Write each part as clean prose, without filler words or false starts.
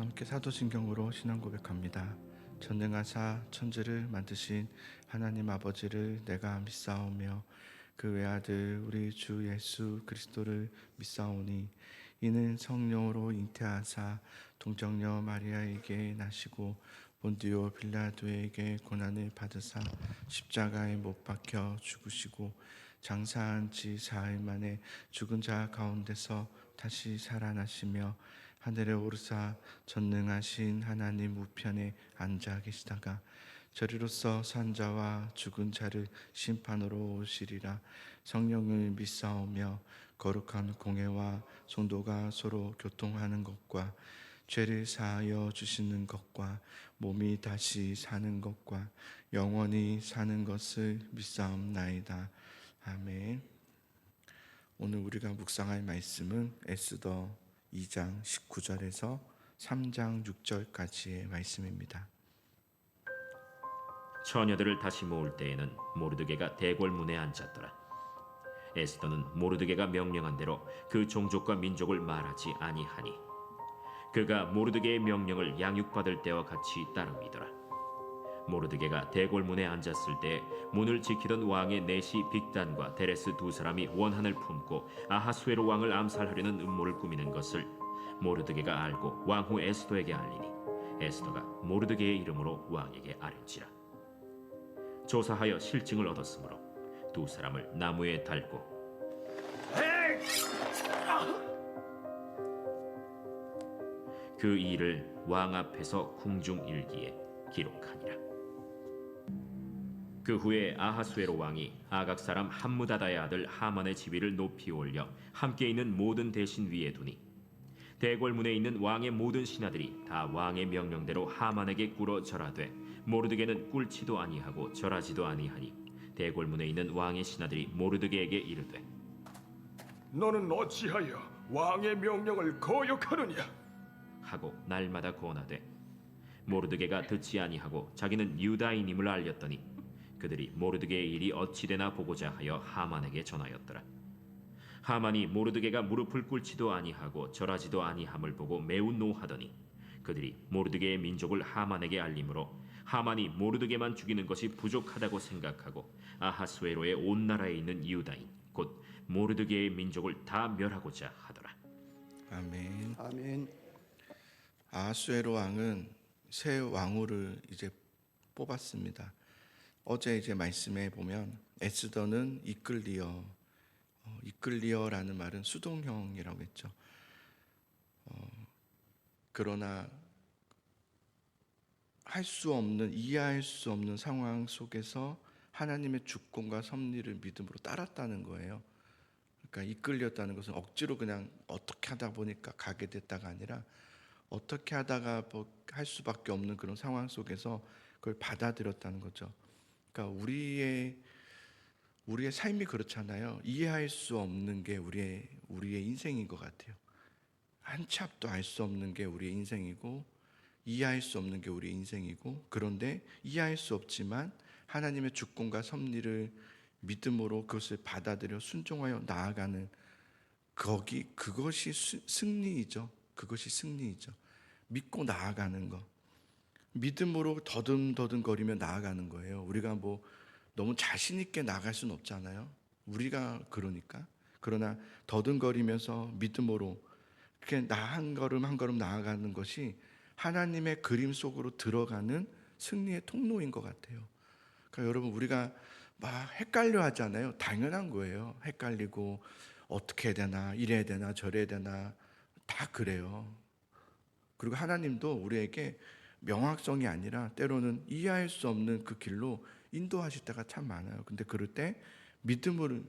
함께 사도신경으로 신앙 고백합니다. 전능하사 천지를 만드신 하나님 아버지를 내가 믿사오며 그 외아들 우리 주 예수 그리스도를 믿사오니 이는 성령으로 잉태하사 동정녀 마리아에게 나시고 본디오 빌라도에게 고난을 받으사 십자가에 못 박혀 죽으시고 장사한 지 사흘 만에 죽은 자 가운데서 다시 살아나시며 하늘에 오르사 전능하신 하나님 우편에 앉아 계시다가 저리로서 산 자와 죽은 자를 심판으로 오시리라. 성령을 믿사오며 거룩한 공회와 성도가 서로 교통하는 것과 죄를 사하여 주시는 것과 몸이 다시 사는 것과 영원히 사는 것을 믿사옵나이다. 아멘. 오늘 우리가 묵상할 말씀은 에스더 2장 19절에서 3장 6절까지의 말씀입니다. 처녀들을 다시 모을 때에는 모르드게가 대궐문에 앉았더라. 에스더는 모르드게가 명령한 대로 그 종족과 민족을 말하지 아니하니 그가 모르드게의 명령을 양육받을 때와 같이 따릅니더라. 모르드게가 대궐문에 앉았을 때 문을 지키던 왕의 내시 빅단과 데레스 두 사람이 원한을 품고 아하수에로 왕을 암살하려는 음모를 꾸미는 것을 모르드게가 알고 왕후 에스더에게 알리니 에스더가 모르드게의 이름으로 왕에게 아뢰지라. 조사하여 실증을 얻었으므로 두 사람을 나무에 달고 그 일을 왕 앞에서 궁중일기에 기록하니라. 그 후에 아하수에로 왕이 아각 사람 함무다다의 아들 하만의 지위를 높이 올려 함께 있는 모든 대신 위에 두니 대궐문에 있는 왕의 모든 신하들이 다 왕의 명령대로 하만에게 꿇어 절하되 모르드게는 꿇지도 아니하고 절하지도 아니하니 대궐문에 있는 왕의 신하들이 모르드게에게 이르되 너는 어찌하여 왕의 명령을 거역하느냐 하고 날마다 권하되 모르드게가 듣지 아니하고 자기는 유다인임을 알렸더니 그들이 모르드게의 일이 어찌되나 보고자 하여 하만에게 전하였더라. 하만이 모르드게가 무릎을 꿇지도 아니하고 절하지도 아니함을 보고 매우 노하더니 그들이 모르드게의 민족을 하만에게 알림으로 하만이 모르드게만 죽이는 것이 부족하다고 생각하고 아하수에로의 온 나라에 있는 유다인 곧 모르드게의 민족을 다 멸하고자 하더라. 아멘. 아멘. 아하수에로 왕은 새 왕후를 이제 뽑았습니다. 어제 이제 말씀에 보면 에스더는 이끌리어라는 말은 수동형이라고 했죠. 그러나 이해할 수 없는 상황 속에서 하나님의 주권과 섭리를 믿음으로 따랐다는 거예요. 그러니까 이끌렸다는 것은 억지로 그냥 어떻게 하다 보니까 가게 됐다가 아니라 어떻게 하다가 할 수밖에 없는 그런 상황 속에서 그걸 받아들였다는 거죠. 그러니까 우리의 삶이 그렇잖아요. 이해할 수 없는 게 우리의 인생인 것 같아요. 한 치 앞도 알 수 없는 게 우리의 인생이고 이해할 수 없는 게 우리의 인생이고 그런데 이해할 수 없지만 하나님의 주권과 섭리를 믿음으로 그것을 받아들여 순종하여 나아가는 그것이 승리이죠. 그것이 승리이죠. 믿고 나아가는 것. 믿음으로 더듬더듬거리며 나아가는 거예요. 우리가 너무 자신 있게 나아갈 수는 없잖아요. 우리가 그러니까. 그러나 더듬거리면서 믿음으로 그렇게 한 걸음 한 걸음 나아가는 것이 하나님의 그림 속으로 들어가는 승리의 통로인 것 같아요. 그러니까 여러분 우리가 막 헷갈려 하잖아요. 당연한 거예요. 헷갈리고 어떻게 해야 되나 이래야 되나 저래야 되나 다 그래요. 그리고 하나님도 우리에게 명확성이 아니라 때로는 이해할 수 없는 그 길로 인도하실 때가 참 많아요. 근데 그럴 때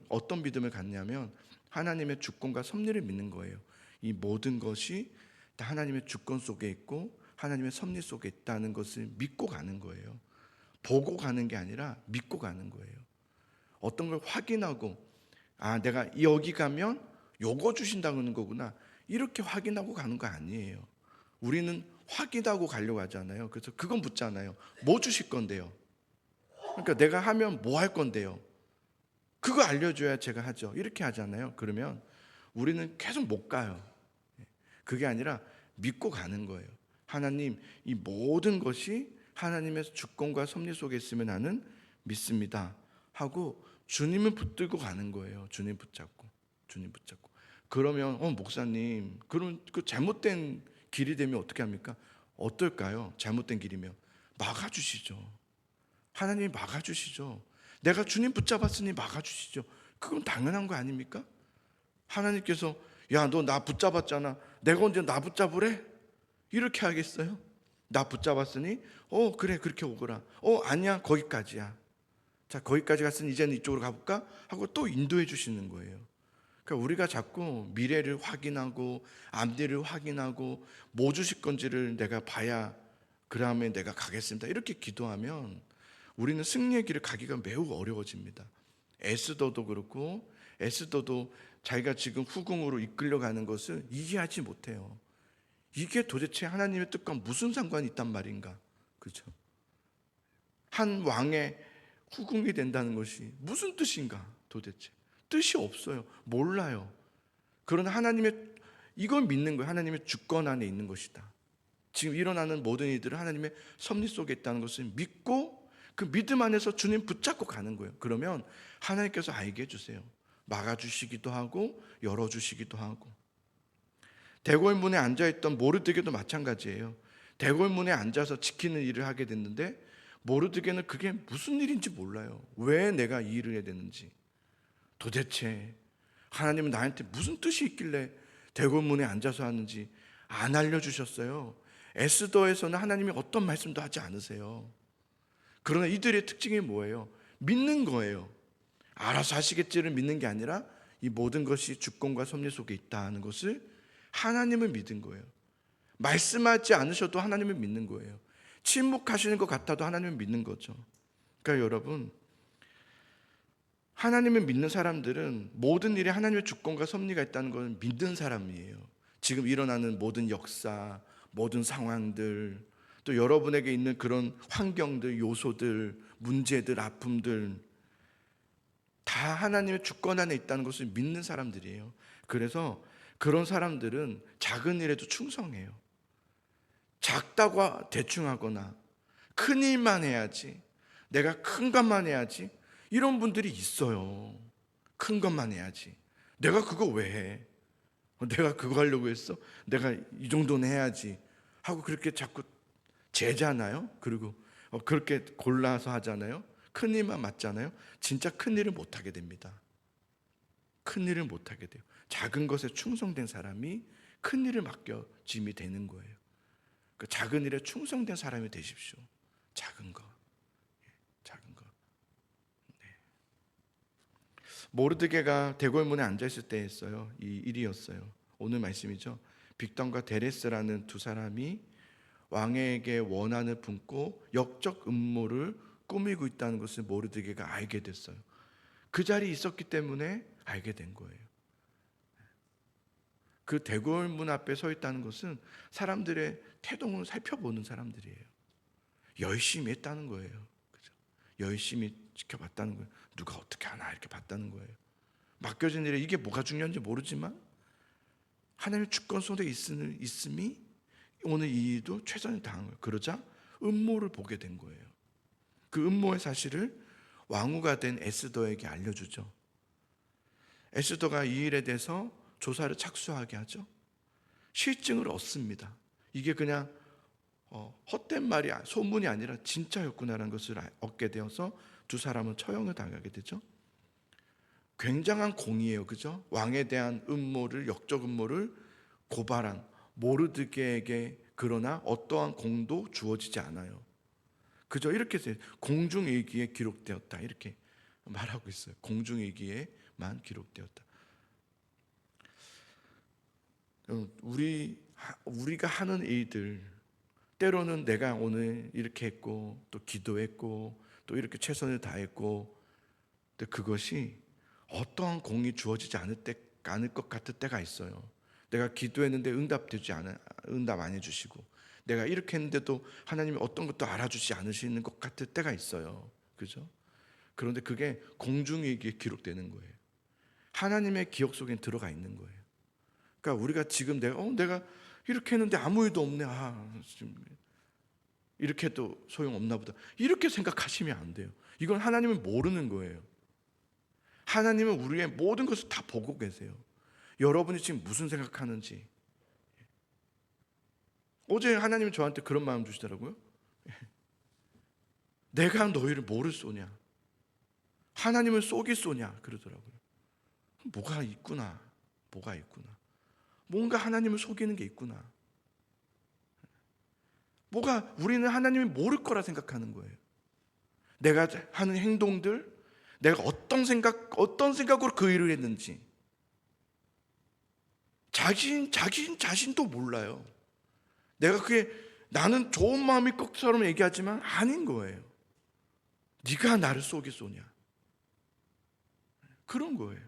어떤 믿음을 갖냐면 하나님의 주권과 섭리를 믿는 거예요. 이 모든 것이 다 하나님의 주권 속에 있고 하나님의 섭리 속에 있다는 것을 믿고 가는 거예요. 보고 가는 게 아니라 믿고 가는 거예요. 어떤 걸 확인하고 내가 여기 가면 요거 주신다는 거구나 이렇게 확인하고 가는 거 아니에요. 우리는 확인하고 가려고 하잖아요. 그래서 그건 묻잖아요. 뭐 주실 건데요? 그러니까 내가 하면 뭐 할 건데요? 그거 알려줘야 제가 하죠. 이렇게 하잖아요. 그러면 우리는 계속 못 가요. 그게 아니라 믿고 가는 거예요. 하나님, 이 모든 것이 하나님의 주권과 섭리 속에 있으면 나는 믿습니다 하고 주님을 붙들고 가는 거예요. 주님 붙잡고. 그러면 목사님, 그럼 그 잘못된 길이 되면 어떻게 합니까? 어떨까요? 잘못된 길이면 막아주시죠. 하나님이 막아주시죠. 내가 주님 붙잡았으니 막아주시죠. 그건 당연한 거 아닙니까? 하나님께서 야, 너 나 붙잡았잖아, 내가 언제 나 붙잡으래? 이렇게 하겠어요? 나 붙잡았으니 그래, 그렇게 오거라. 아니야, 거기까지야. 자, 거기까지 갔으니 이제는 이쪽으로 가볼까? 하고 또 인도해 주시는 거예요. 그러니까 우리가 자꾸 미래를 확인하고 앞뒤를 확인하고 뭐 주실 건지를 내가 봐야 그 다음에 내가 가겠습니다, 이렇게 기도하면 우리는 승리의 길을 가기가 매우 어려워집니다. 에스더도 그렇고, 에스더도 자기가 지금 후궁으로 이끌려가는 것을 이해하지 못해요. 이게 도대체 하나님의 뜻과 무슨 상관이 있단 말인가? 그렇죠? 한 왕의 후궁이 된다는 것이 무슨 뜻인가? 도대체 뜻이 없어요. 몰라요. 그러나 하나님의, 이걸 믿는 거예요. 하나님의 주권 안에 있는 것이다. 지금 일어나는 모든 일들은 하나님의 섭리 속에 있다는 것을 믿고 그 믿음 안에서 주님 붙잡고 가는 거예요. 그러면 하나님께서 알게 해주세요. 막아주시기도 하고 열어주시기도 하고. 대궐문에 앉아있던 모르드게도 마찬가지예요. 대궐문에 앉아서 지키는 일을 하게 됐는데 모르드게는 그게 무슨 일인지 몰라요. 왜 내가 이 일을 해야 되는지, 도대체 하나님은 나한테 무슨 뜻이 있길래 대궐문에 앉아서 하는지 안 알려주셨어요. 에스더에서는 하나님이 어떤 말씀도 하지 않으세요. 그러나 이들의 특징이 뭐예요? 믿는 거예요. 알아서 하시겠지를 믿는 게 아니라 이 모든 것이 주권과 섭리 속에 있다는 것을, 하나님을 믿은 거예요. 말씀하지 않으셔도 하나님을 믿는 거예요. 침묵하시는 것 같아도 하나님을 믿는 거죠. 그러니까 여러분, 하나님을 믿는 사람들은 모든 일에 하나님의 주권과 섭리가 있다는 걸 믿는 사람이에요. 지금 일어나는 모든 역사, 모든 상황들, 또 여러분에게 있는 그런 환경들, 요소들, 문제들, 아픔들 다 하나님의 주권 안에 있다는 것을 믿는 사람들이에요. 그래서 그런 사람들은 작은 일에도 충성해요. 작다고 대충 하거나 큰 일만 해야지, 내가 큰 것만 해야지, 이런 분들이 있어요. 큰 것만 해야지. 내가 그거 왜 해? 내가 그거 하려고 했어? 내가 이 정도는 해야지 하고 그렇게 자꾸 재잖아요. 그리고 그렇게 골라서 하잖아요. 큰 일만 맞잖아요. 진짜 큰 일을 못하게 됩니다. 큰 일을 못하게 돼요. 작은 것에 충성된 사람이 큰 일을 맡겨짐이 되는 거예요. 그 작은 일에 충성된 사람이 되십시오. 작은 거, 작은 거. 네. 모르드게가 대궐문에 앉아 있을 때였어요. 이 일이었어요. 오늘 말씀이죠. 빅던과 데레스라는 두 사람이 왕에게 원한을 품고 역적 음모를 꾸미고 있다는 것을 모르드게가 알게 됐어요. 그 자리에 있었기 때문에 알게 된 거예요. 그 대궐문 앞에 서 있다는 것은 사람들의 태동을 살펴보는 사람들이에요. 열심히 했다는 거예요. 그죠? 열심히 지켜봤다는 거예요. 누가 어떻게 하나 이렇게 봤다는 거예요. 맡겨진 일에 이게 뭐가 중요한지 모르지만 하나님의 주권 속에 있음이 오늘 이 일도 최선을 다한 거예요. 그러자 음모를 보게 된 거예요. 그 음모의 사실을 왕후가 된 에스더에게 알려주죠. 에스더가 이 일에 대해서 조사를 착수하게 하죠. 실증을 얻습니다. 이게 그냥 헛된 말이, 소문이 아니라 진짜였구나라는 것을 얻게 되어서 두 사람은 처형을 당하게 되죠. 굉장한 공이에요. 그죠? 왕에 대한 음모를, 역적 음모를 고발한 모르드게에게 그러나 어떠한 공도 주어지지 않아요. 그저 이렇게 해서 공중일기에 기록되었다, 이렇게 말하고 있어요. 공중일기에만 기록되었다. 우리가 하는 일들, 때로는 내가 오늘 이렇게 했고 또 기도했고 또 이렇게 최선을 다했고, 근데 그것이 어떠한 공이 주어지지 않을 것 같을 때가 있어요. 내가 기도했는데 응답 안 해주시고, 내가 이렇게 했는데도 하나님이 어떤 것도 알아주지 않으시는 것 같을 때가 있어요. 그죠? 그런데 그게 공중일기에 기록되는 거예요. 하나님의 기억 속에 들어가 있는 거예요. 그러니까 우리가 지금 내가 이렇게 했는데 아무 일도 없네. 지금 이렇게 해도 소용없나 보다. 이렇게 생각하시면 안 돼요. 이건 하나님은 모르는 거예요. 하나님은 우리의 모든 것을 다 보고 계세요. 여러분이 지금 무슨 생각하는지. 어제 하나님이 저한테 그런 마음 주시더라고요. 내가 너희를 뭐를 쏘냐? 하나님을 쏘기 쏘냐? 그러더라고요. 뭐가 있구나. 뭐가 있구나. 뭔가 하나님을 속이는 게 있구나. 뭐가 우리는 하나님이 모를 거라 생각하는 거예요. 내가 하는 행동들, 내가 어떤 생각으로 그 일을 했는지 자신도 몰라요. 내가 그게 나는 좋은 마음일 것처럼 얘기하지만 아닌 거예요. 네가 나를 쏘기 쏘냐. 그런 거예요.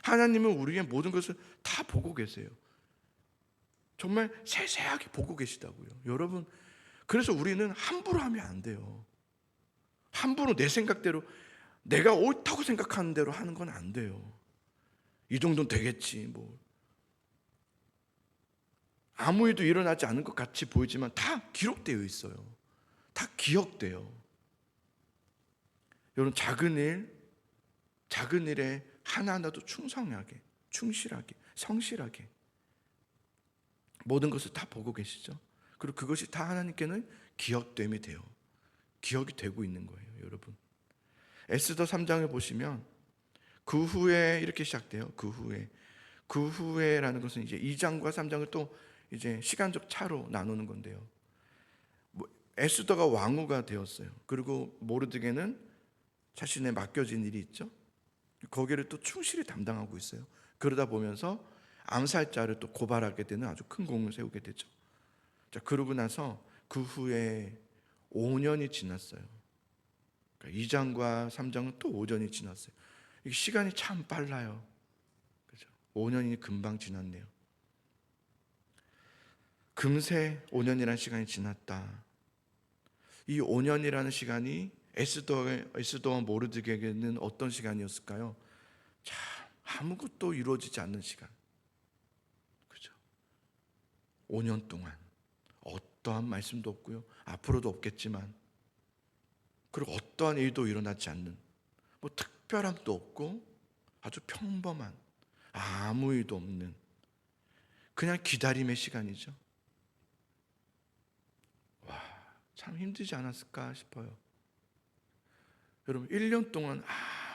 하나님은 우리의 모든 것을 다 보고 계세요. 정말 세세하게 보고 계시다고요. 여러분, 그래서 우리는 함부로 하면 안 돼요. 함부로 내 생각대로 내가 옳다고 생각하는 대로 하는 건 안 돼요. 이 정도는 되겠지 뭐. 아무 일도 일어나지 않은 것 같이 보이지만 다 기록되어 있어요. 다 기억돼요. 여러분, 작은 일에 하나하나도 충성하게, 충실하게, 성실하게 모든 것을 다 보고 계시죠. 그리고 그것이 다 하나님께는 기억됨이 돼요. 기억이 되고 있는 거예요, 여러분. 에스더 3장을 보시면 그 후에 이렇게 시작돼요. 그 후에라는 것은 이제 2장과 3장을 또 이제 시간적 차로 나누는 건데요. 에스더가 왕후가 되었어요. 그리고 모르드게는 자신의 맡겨진 일이 있죠. 거기를 또 충실히 담당하고 있어요. 그러다 보면서 암살자를 또 고발하게 되는 아주 큰 공을 세우게 되죠. 자, 그러고 나서 그 후에 5년이 지났어요. 그러니까 2장과 3장은 또 5년이 지났어요. 이게 시간이 참 빨라요. 그죠? 5년이 금방 지났네요. 금세 5년이라는 시간이 지났다. 이 5년이라는 시간이 에스더와 모르드게에게는 어떤 시간이었을까요? 참 아무것도 이루어지지 않는 시간. 그죠? 5년 동안 어떠한 말씀도 없고요. 앞으로도 없겠지만, 그리고 어떠한 일도 일어나지 않는, 뭐 특별함도 없고 아주 평범한, 아무 일도 없는 그냥 기다림의 시간이죠. 와, 참 힘들지 않았을까 싶어요. 여러분, 1년 동안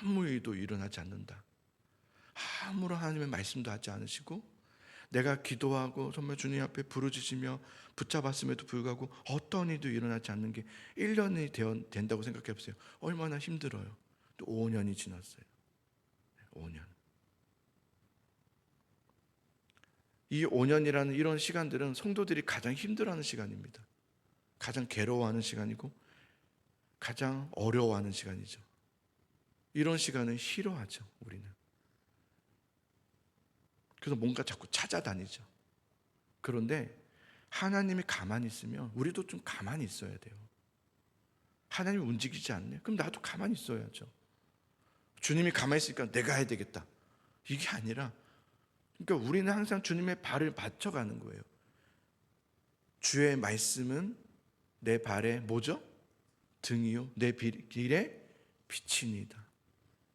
아무 일도 일어나지 않는다. 아무런 하나님의 말씀도 하지 않으시고, 내가 기도하고 정말 주님 앞에 부르짖으며 붙잡았음에도 불구하고 어떤 일도 일어나지 않는 게 1년이 된다고 생각해 보세요. 얼마나 힘들어요. 또 5년이 지났어요. 5년. 이 5년이라는 이런 시간들은 성도들이 가장 힘들어하는 시간입니다. 가장 괴로워하는 시간이고 가장 어려워하는 시간이죠. 이런 시간은 싫어하죠, 우리는. 그래서 뭔가 자꾸 찾아다니죠. 그런데 하나님이 가만히 있으면 우리도 좀 가만히 있어야 돼요. 하나님이 움직이지 않네? 그럼 나도 가만히 있어야죠. 주님이 가만히 있으니까 내가 해야 되겠다. 이게 아니라, 그러니까 우리는 항상 주님의 발을 받쳐가는 거예요. 주의 말씀은 내 발에 뭐죠? 등이요 내 길에 빛이니이다.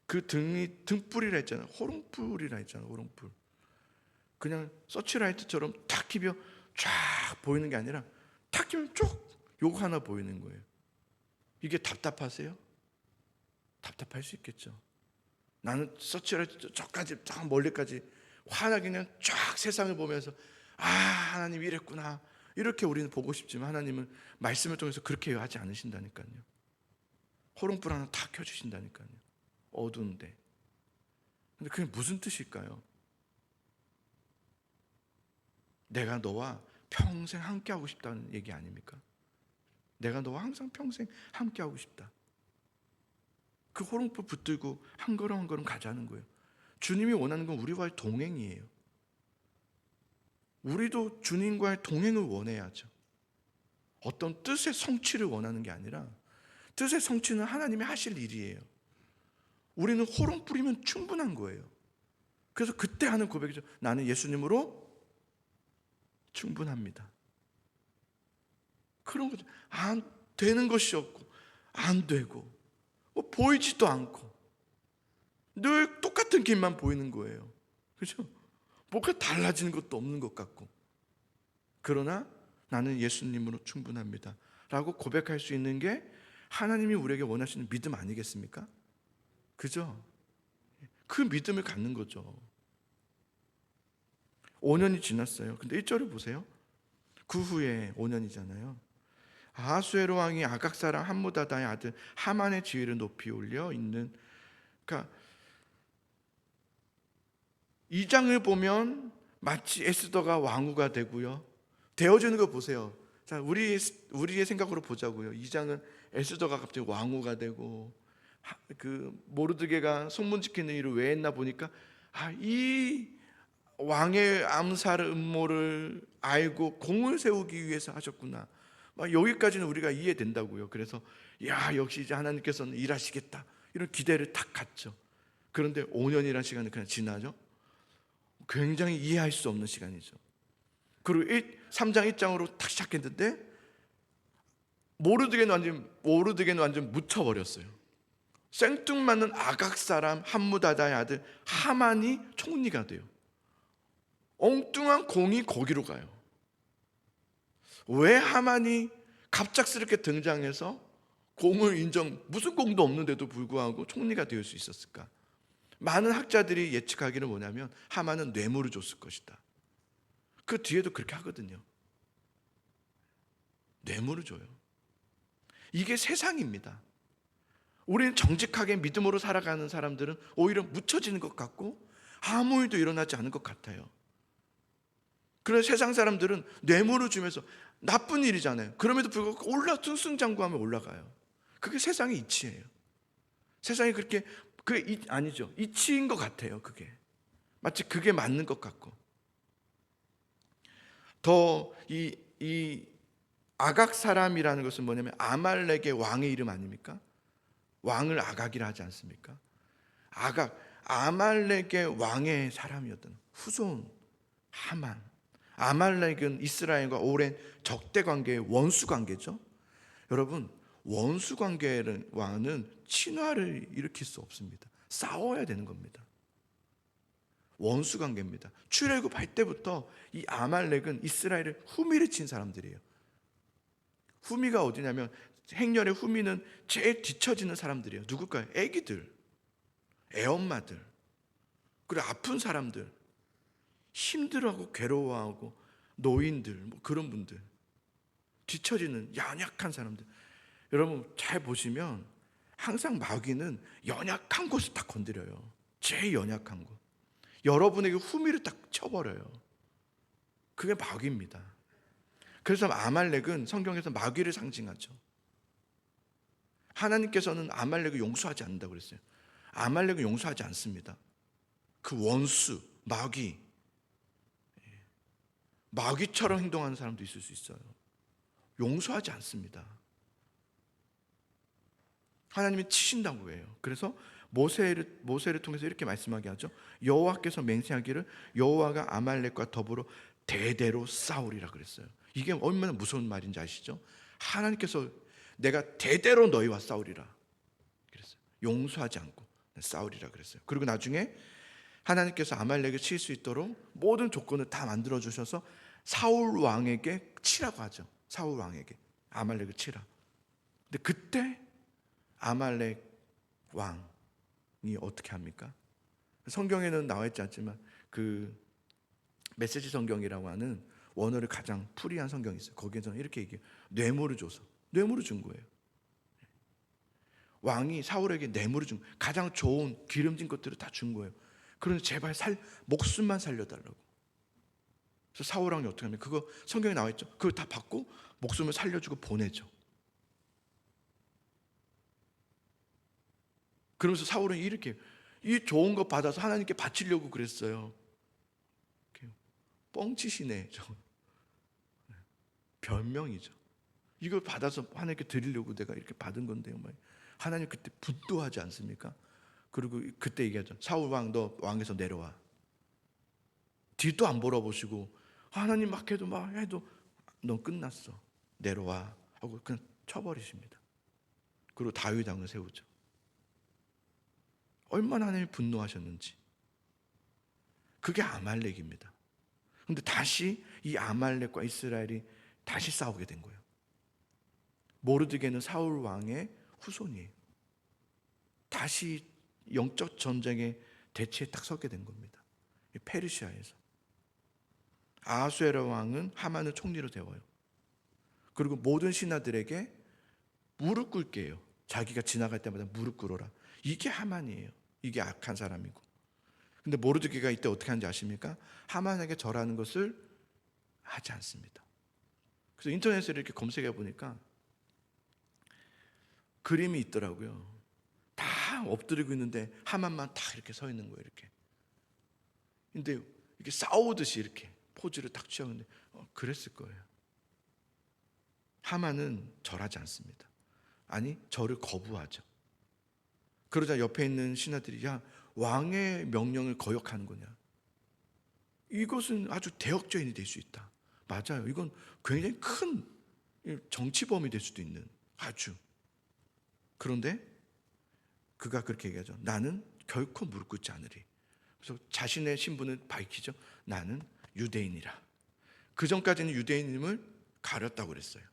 그 등이 등불이라 했잖아요. 호롱불이라 했잖아요. 호롱불. 그냥 서치라이트처럼 탁 키며 쫙 보이는 게 아니라 탁 키면 쭉 요거 하나 보이는 거예요. 이게 답답하세요? 답답할 수 있겠죠. 나는 서치라이트 저까지 딱 멀리까지 환하게 그냥 쫙 세상을 보면서 하나님 이랬구나 이렇게 우리는 보고 싶지만 하나님은 말씀을 통해서 그렇게 하지 않으신다니까요. 호롱불 하나 탁 켜주신다니까요. 어두운데. 근데 그게 무슨 뜻일까요? 내가 너와 평생 함께하고 싶다는 얘기 아닙니까? 내가 너와 항상 평생 함께하고 싶다. 그 호롱불 붙들고 한 걸음 한 걸음 가자는 거예요. 주님이 원하는 건 우리와의 동행이에요. 우리도 주님과의 동행을 원해야죠. 어떤 뜻의 성취를 원하는 게 아니라 뜻의 성취는 하나님이 하실 일이에요. 우리는 호롱불이면 충분한 거예요. 그래서 그때 하는 고백이죠. 나는 예수님으로 충분합니다. 그런 거죠. 안 되는 것이 없고 안 되고 뭐 보이지도 않고 늘 똑같은 길만 보이는 거예요. 그렇죠? 뭐가 달라지는 것도 없는 것 같고, 그러나 나는 예수님으로 충분합니다 라고 고백할 수 있는 게 하나님이 우리에게 원하시는 믿음 아니겠습니까? 그죠? 그 믿음을 갖는 거죠. 5년이 지났어요. 근데 1절을 보세요. 그 후에 5년이잖아요. 아하수에로 왕이 아각 사람 함무다다의 아들 하만의 지위를 높이 올려 있는, 그러니까 이 장을 보면 마치 에스더가 왕후가 되고요. 되어지는 거 보세요. 자, 우리의 생각으로 보자고요. 이 장은 에스더가 갑자기 왕후가 되고, 그 모르드게가 소문 지키는 일을 왜 했나 보니까, 이 왕의 암살 음모를 알고 공을 세우기 위해서 하셨구나. 여기까지는 우리가 이해된다고요. 그래서 역시 이제 하나님께서는 일하시겠다, 이런 기대를 탁 갖죠. 그런데 5년이라는 시간이 그냥 지나죠. 굉장히 이해할 수 없는 시간이죠. 그리고 3장 1장으로 탁 시작했는데 모르드게는 완전 묻혀버렸어요. 생뚱맞는 아각 사람 함무다다의 아들 하만이 총리가 돼요. 엉뚱한 공이 거기로 가요. 왜 하만이 갑작스럽게 등장해서 무슨 공도 없는데도 불구하고 총리가 될 수 있었을까? 많은 학자들이 예측하기는 뭐냐면 하만은 뇌물을 줬을 것이다. 그 뒤에도 그렇게 하거든요. 뇌물을 줘요. 이게 세상입니다. 우리는 정직하게 믿음으로 살아가는 사람들은 오히려 묻혀지는 것 같고 아무 일도 일어나지 않은 것 같아요. 그래서 세상 사람들은 뇌물을 주면서 나쁜 일이잖아요. 그럼에도 불구하고 승승장구하면 올라가요. 그게 세상의 이치예요. 세상이 그렇게 아니죠. 이치인 것 같아요. 그게 마치 그게 맞는 것 같고, 더 이 아각 사람이라는 것은 뭐냐면 아말렉의 왕의 이름 아닙니까? 왕을 아각이라 하지 않습니까? 아말렉의 왕의 사람이었던 후손 하만. 아말렉은 이스라엘과 오랜 적대 관계의 원수 관계죠. 여러분, 원수 관계는 왕은 친화를 일으킬 수 없습니다. 싸워야 되는 겁니다. 원수 관계입니다. 출애굽할 때부터 이 아말렉은 이스라엘을 후미를 친 사람들이에요. 후미가 어디냐면 행렬의 후미는 제일 뒤처지는 사람들이에요. 누굴까요? 애기들, 애엄마들, 그리고 아픈 사람들, 힘들어하고 괴로워하고 노인들, 그런 분들, 뒤처지는 연약한 사람들. 여러분 잘 보시면 항상 마귀는 연약한 곳을 딱 건드려요. 제일 연약한 곳. 여러분에게 후미를 딱 쳐버려요. 그게 마귀입니다. 그래서 아말렉은 성경에서 마귀를 상징하죠. 하나님께서는 아말렉을 용서하지 않는다고 그랬어요. 아말렉을 용서하지 않습니다. 그 원수, 마귀처럼 행동하는 사람도 있을 수 있어요. 용서하지 않습니다. 하나님이 치신다고 해요. 그래서 모세를 통해서 이렇게 말씀하게 하죠. 여호와께서 맹세하기를 여호와가 아말렉과 더불어 대대로 싸우리라 그랬어요. 이게 얼마나 무서운 말인지 아시죠? 하나님께서 내가 대대로 너희와 싸우리라 그랬어요. 용서하지 않고 싸우리라 그랬어요. 그리고 나중에 하나님께서 아말렉을 칠 수 있도록 모든 조건을 다 만들어 주셔서 사울 왕에게 치라고 하죠. 사울 왕에게 아말렉을 치라. 근데 그때 아말렉 왕이 어떻게 합니까? 성경에는 나와 있지 않지만 그 메시지 성경이라고 하는 원어를 가장 풀이한 성경이 있어요. 거기에서는 이렇게 얘기해요. 뇌물을 준 거예요. 왕이 사울에게 뇌물을 준 거예요. 가장 좋은 기름진 것들을 다 준 거예요. 그런데 제발 목숨만 살려달라고. 그래서 사울 왕이 어떻게 하면 그거 성경에 나와 있죠. 그걸 다 받고 목숨을 살려주고 보내죠. 그러면서 사울은 이렇게 이 좋은 거 받아서 하나님께 바치려고 그랬어요. 뻥치시네. 변명이죠. 이걸 받아서 하나님께 드리려고 내가 이렇게 받은 건데요. 하나님 그때 분노하지 않습니까? 그리고 그때 얘기하죠. 사울 왕, 너 왕에서 내려와. 뒤도 안 돌아보시고 하나님 막 해도 넌 끝났어. 내려와 하고 그냥 쳐버리십니다. 그리고 다윗 왕을 세우죠. 얼마나 하나님이 분노하셨는지. 그게 아말렉입니다. 근데 다시 이 아말렉과 이스라엘이 다시 싸우게 된 거예요. 모르드게는 사울 왕의 후손이에요. 다시 영적 전쟁의 대치에 딱 서게 된 겁니다. 페르시아에서. 아하수에로 왕은 하만을 총리로 세워요. 그리고 모든 신하들에게 무릎 꿇게 해요. 자기가 지나갈 때마다 무릎 꿇어라. 이게 하만이에요. 이게 악한 사람이고. 근데 모르드게가 이때 어떻게 하는지 아십니까? 하만에게 절하는 것을 하지 않습니다. 그래서 인터넷에 이렇게 검색해 보니까 그림이 있더라고요. 다 엎드리고 있는데 하만만 다 이렇게 서 있는 거예요. 이렇게. 근데 이렇게 싸우듯이 이렇게 포즈를 딱 취하는데 그랬을 거예요. 하만은 절하지 않습니다. 아니, 절을 거부하죠. 그러자 옆에 있는 신하들이 야, 왕의 명령을 거역하는 거냐? 이것은 아주 대역죄인이 될 수 있다. 맞아요. 이건 굉장히 큰 정치범이 될 수도 있는 아주. 그런데 그가 그렇게 얘기하죠. 나는 결코 무릎 꿇지 않으리. 그래서 자신의 신분을 밝히죠. 나는 유대인이라. 그 전까지는 유대인임을 가렸다고 그랬어요.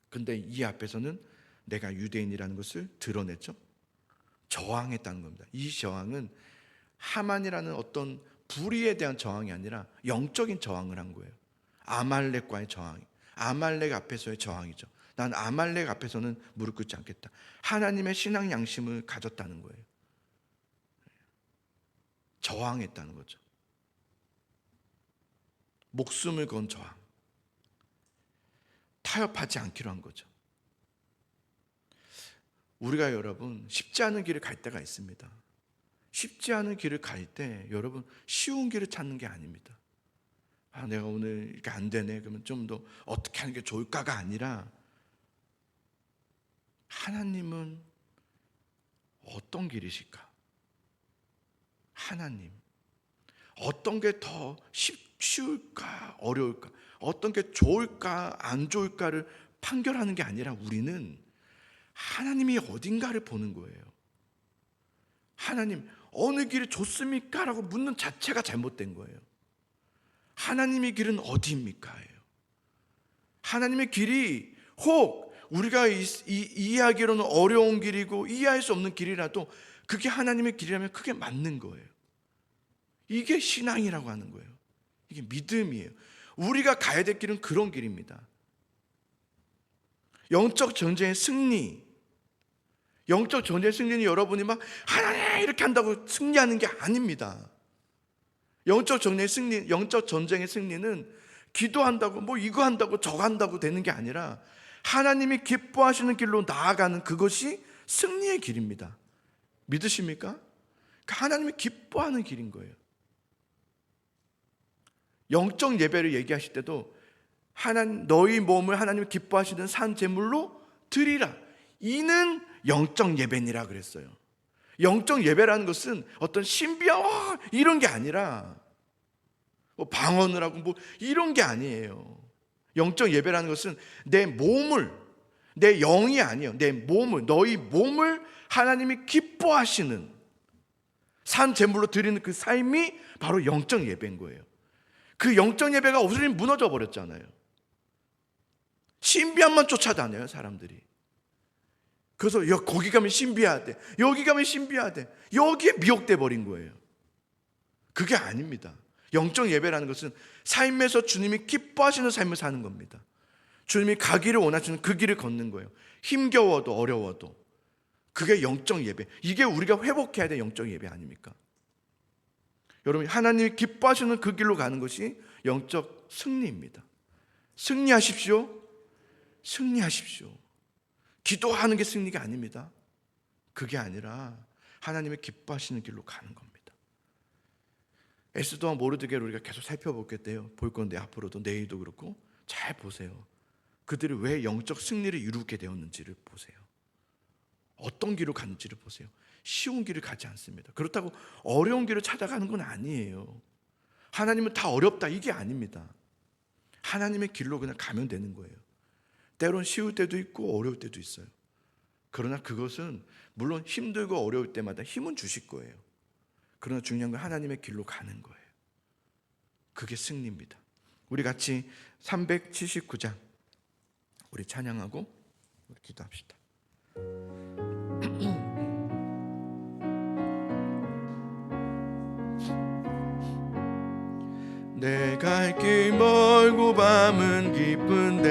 근데 이 앞에서는 내가 유대인이라는 것을 드러냈죠. 저항했다는 겁니다. 이 저항은 하만이라는 어떤 불의에 대한 저항이 아니라 영적인 저항을 한 거예요. 아말렉과의 저항, 아말렉 앞에서의 저항이죠. 난 아말렉 앞에서는 무릎 꿇지 않겠다. 하나님의 신앙 양심을 가졌다는 거예요. 저항했다는 거죠. 목숨을 건 저항. 타협하지 않기로 한 거죠. 우리가 여러분 쉽지 않은 길을 갈 때가 있습니다. 쉽지 않은 길을 갈 때 여러분 쉬운 길을 찾는 게 아닙니다. 내가 오늘 이렇게 안 되네. 그러면 좀 더 어떻게 하는 게 좋을까가 아니라 하나님은 어떤 길이실까? 하나님 어떤 게 더 쉬울까 어려울까? 어떤 게 좋을까 안 좋을까를 판결하는 게 아니라 우리는 하나님이 어딘가를 보는 거예요. 하나님 어느 길이 좋습니까? 라고 묻는 자체가 잘못된 거예요. 하나님의 길은 어디입니까? 하나님의 길이 혹 우리가 이해하기로는 어려운 길이고 이해할 수 없는 길이라도 그게 하나님의 길이라면 그게 맞는 거예요. 이게 신앙이라고 하는 거예요. 이게 믿음이에요. 우리가 가야 될 길은 그런 길입니다. 영적 전쟁의 승리, 영적 전쟁의 승리는 여러분이 막 하나님 이렇게 한다고 승리하는 게 아닙니다. 영적 전쟁의 승리는 기도한다고 뭐 이거 한다고 저거 한다고 되는 게 아니라 하나님이 기뻐하시는 길로 나아가는 그것이 승리의 길입니다. 믿으십니까? 하나님이 기뻐하는 길인 거예요. 영적 예배를 얘기하실 때도 너희 몸을 하나님이 기뻐하시는 산 제물로 드리라. 이는 영적 예배니라 그랬어요. 영적 예배라는 것은 어떤 신비한 이런 게 아니라 뭐 방언을 하고 뭐 이런 게 아니에요. 영적 예배라는 것은 내 몸을, 내 영이 아니에요. 내 몸을, 너희 몸을 하나님이 기뻐하시는 산 제물로 드리는 그 삶이 바로 영적 예배인 거예요. 그 영적 예배가 없으니 무너져 버렸잖아요. 신비함만 쫓아다녀요, 사람들이. 그래서 거기 가면 신비하대, 여기 가면 신비하대, 여기에 미혹돼 버린 거예요. 그게 아닙니다. 영적 예배라는 것은 삶에서 주님이 기뻐하시는 삶을 사는 겁니다. 주님이 가기를 원하시는 그 길을 걷는 거예요. 힘겨워도 어려워도. 그게 영적 예배. 이게 우리가 회복해야 될 영적 예배 아닙니까? 여러분, 하나님이 기뻐하시는 그 길로 가는 것이 영적 승리입니다. 승리하십시오. 승리하십시오. 기도하는 게 승리가 아닙니다. 그게 아니라 하나님이 기뻐하시는 길로 가는 겁니다. 에스더와 모르드게를 우리가 계속 살펴보겠대요. 볼 건데 앞으로도 내일도 그렇고 잘 보세요. 그들이 왜 영적 승리를 이루게 되었는지를 보세요. 어떤 길로 갔는지를 보세요. 쉬운 길을 가지 않습니다. 그렇다고 어려운 길을 찾아가는 건 아니에요. 하나님은 다 어렵다 이게 아닙니다. 하나님의 길로 그냥 가면 되는 거예요. 때론 쉬울 때도 있고 어려울 때도 있어요. 그러나 그것은 물론 힘들고 어려울 때마다 힘은 주실 거예요. 그러나 중요한 건 하나님의 길로 가는 거예요. 그게 승리입니다. 우리 같이 379장 우리 찬양하고 우리 기도합시다. 내 갈 길 멀고 밤은 깊은데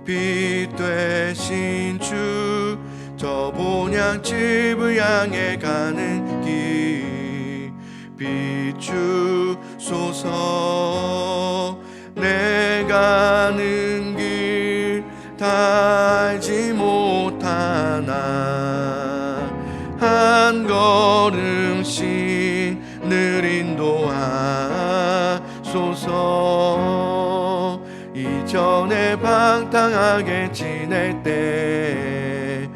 빛 되신 주 저 본향집을 향해 가는 길 비추소서. 내 가는 길 다 알지 못하나 한 걸음씩 늘 인도하소서. 이전에 방탕하게 지낼 때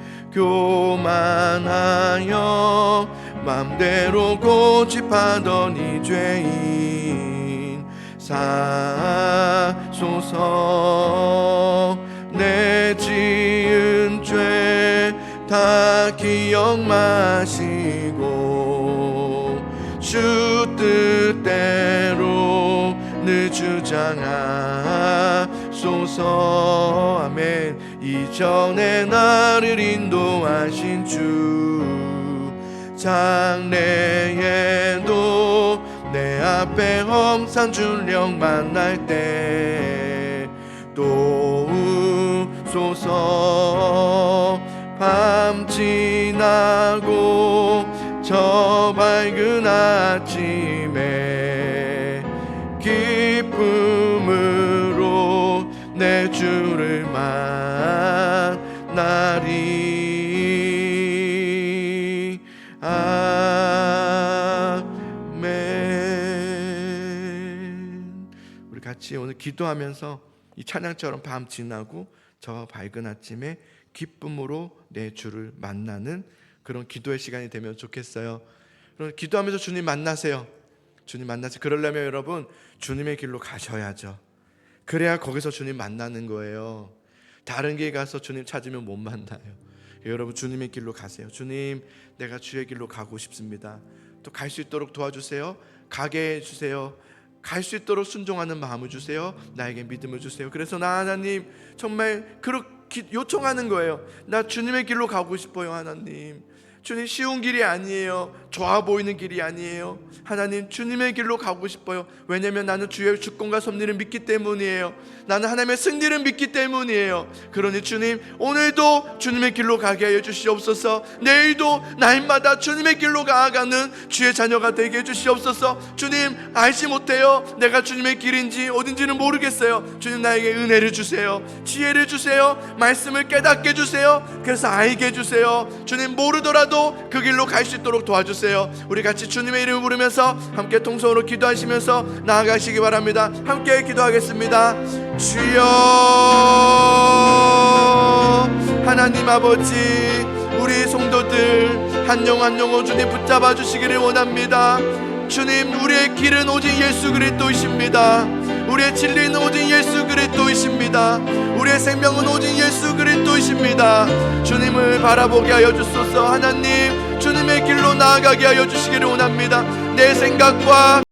교만하여 맘대로 고집하던 이 죄인 사소서. 내 지은 죄 다 기억 마시고 주 뜻대로 늘 주장하소서. 아멘. 이전에 나를 인도하신 주 장래에도 내 앞에 험산 줄령 만날 때 도우소서. 밤 지나고 저 밝은 아침에 기쁨으로 내 주를 만나리. 아멘. 우리 같이 오늘 기도하면서 이 찬양처럼 밤 지나고 저 밝은 아침에 기쁨으로 내 주를 만나는 그런 기도의 시간이 되면 좋겠어요. 그럼 기도하면서 주님 만나세요. 주님 만나세요. 그러려면 여러분 주님의 길로 가셔야죠. 그래야 거기서 주님 만나는 거예요. 다른 길 가서 주님 찾으면 못 만나요. 여러분 주님의 길로 가세요. 주님, 내가 주의 길로 가고 싶습니다. 또 갈 수 있도록 도와주세요. 가게 해주세요. 갈 수 있도록 순종하는 마음을 주세요. 나에게 믿음을 주세요. 그래서 나 하나님 정말 그렇게 요청하는 거예요. 나 주님의 길로 가고 싶어요. 하나님, 주님 쉬운 길이 아니에요. 좋아 보이는 길이 아니에요. 하나님, 주님의 길로 가고 싶어요. 왜냐하면 나는 주의 주권과 섭리를 믿기 때문이에요. 나는 하나님의 승리를 믿기 때문이에요. 그러니 주님, 오늘도 주님의 길로 가게 하여 주시옵소서. 내일도 날마다 주님의 길로 가아가는 주의 자녀가 되게 해주시옵소서. 주님, 알지 못해요. 내가 주님의 길인지 어딘지는 모르겠어요. 주님, 나에게 은혜를 주세요. 지혜를 주세요. 말씀을 깨닫게 해주세요. 그래서 알게 해주세요. 주님, 모르더라도 그 길로 갈 수 있도록 도와주세요. 우리 같이 주님의 이름을 부르면서 함께 통성으로 기도하시면서 나아가시기 바랍니다. 함께 기도하겠습니다. 주여, 하나님 아버지, 우리 성도들 한 영 한 영혼 주님 붙잡아 주시기를 원합니다. 주님, 우리의 길은 오직 예수 그리스도이십니다. 우리의 진리는 오직 예수 그리스도이십니다. 우리의 생명은 오직 예수 그리스도이십니다. 주님을 바라보게 하여 주소서. 하나님, 주님의 길로 나아가게 하여 주시기를 원합니다. 내 생각과